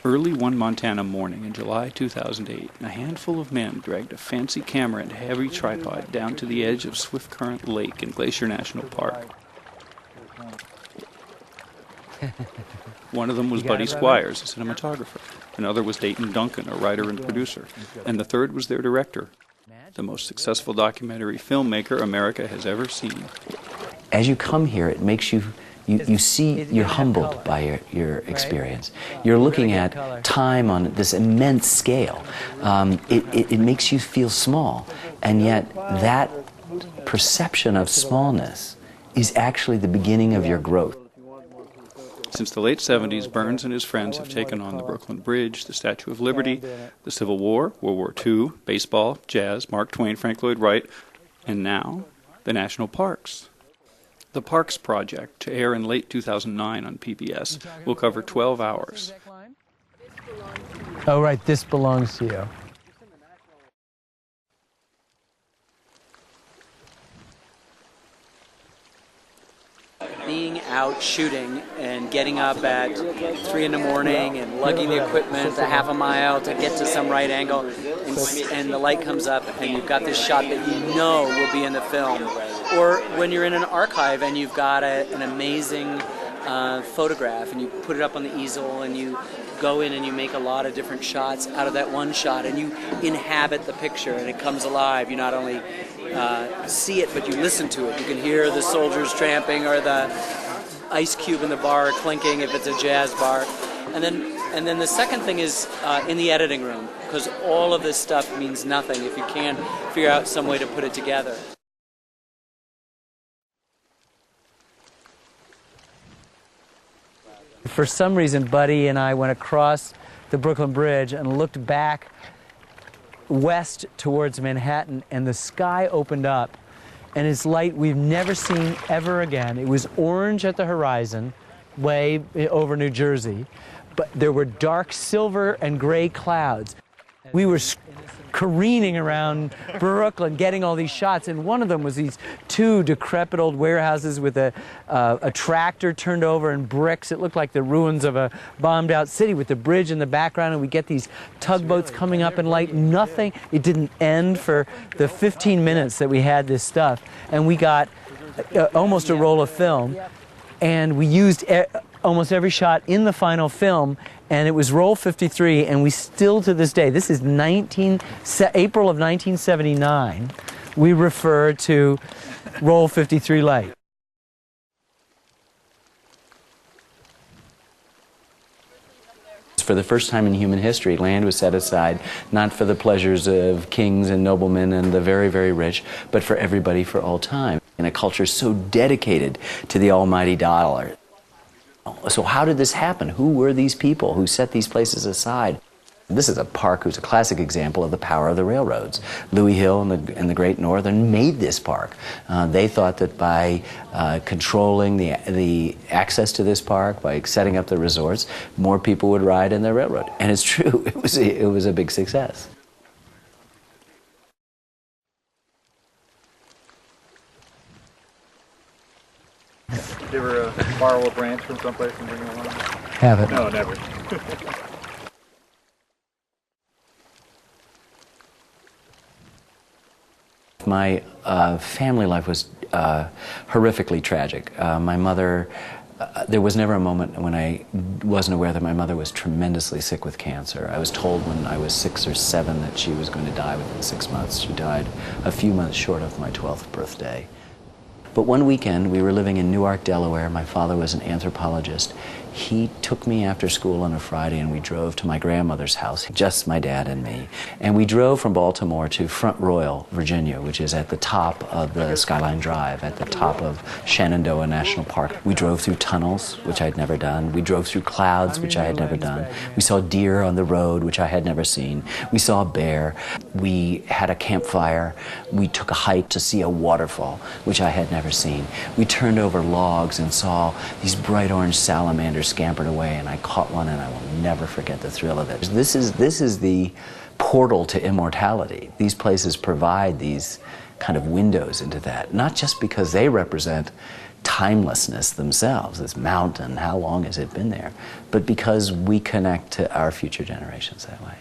Early one Montana morning in July 2008, a handful of men dragged a fancy camera and heavy tripod down to the edge of Swift Current Lake in Glacier National Park. One of them was Buddy Squires, a cinematographer. Another was Dayton Duncan, a writer and producer. And the third was their director, the most successful documentary filmmaker America has ever seen. As you come here, it makes you see, you're humbled by your experience. You're looking at time on this immense scale. It makes you feel small, and yet that perception of smallness is actually the beginning of your growth. Since the late 70s, Burns and his friends have taken on the Brooklyn Bridge, the Statue of Liberty, the Civil War, World War II, baseball, jazz, Mark Twain, Frank Lloyd Wright, and now the national parks. The Parks Project, to air in late 2009 on PBS, will cover 12 hours. Oh, right, this belongs to you. Being out shooting and getting up at 3 in the morning and lugging the equipment a half a mile to get to some right angle, and the light comes up and you've got this shot that you know will be in the film. Or when you're in an archive and you've got an amazing photograph and you put it up on the easel and you go in and you make a lot of different shots out of that one shot and you inhabit the picture and it comes alive. You not only see it, but you listen to it. You can hear the soldiers tramping or the ice cube in the bar clinking if it's a jazz bar. And then the second thing is in the editing room, because all of this stuff means nothing if you can't figure out some way to put it together. For some reason, Buddy and I went across the Brooklyn Bridge and looked back west towards Manhattan, and the sky opened up, and it's light we've never seen ever again. It was orange at the horizon, way over New Jersey, but there were dark silver and gray clouds. We were careening around Brooklyn, getting all these shots, and one of them was these two decrepit old warehouses with a tractor turned over and bricks. It looked like the ruins of a bombed-out city with the bridge in the background, and we get these tugboats coming up in light. Nothing. It didn't end for the 15 minutes that we had this stuff, and we got almost a roll of film, and we used almost every shot in the final film, and it was roll 53, and we still to this day, this is April of 1979, we refer to roll 53 light. For the first time in human history, land was set aside not for the pleasures of kings and noblemen and the very, very rich, but for everybody for all time. In a culture so dedicated to the almighty dollar. So how did this happen? Who were these people who set these places aside? This is a park who's a classic example of the power of the railroads. Louis Hill and the Great Northern made this park. They thought that by controlling the access to this park, by setting up the resorts, more people would ride in the railroad. And it's true, it was a big success. Did you ever borrow a branch from someplace and bring it along? Haven't. No, never. My family life was horrifically tragic. My mother, there was never a moment when I wasn't aware that my mother was tremendously sick with cancer. I was told when I was 6 or 7 that she was going to die within 6 months. She died a few months short of my 12th birthday. But one weekend, we were living in Newark, Delaware. My father was an anthropologist. He took me after school on a Friday and we drove to my grandmother's house, just my dad and me. And we drove from Baltimore to Front Royal, Virginia, which is at the top of the Skyline Drive, at the top of Shenandoah National Park. We drove through tunnels, which I'd never done. We drove through clouds, which I had never done. We saw deer on the road, which I had never seen. We saw a bear. We had a campfire. We took a hike to see a waterfall, which I had never seen. We turned over logs and saw these bright orange salamanders scampered away, and I caught one, and I will never forget the thrill of it. This is the portal to immortality. These places provide these kind of windows into that, not just because they represent timelessness themselves, this mountain, how long has it been there? But because we connect to our future generations that way.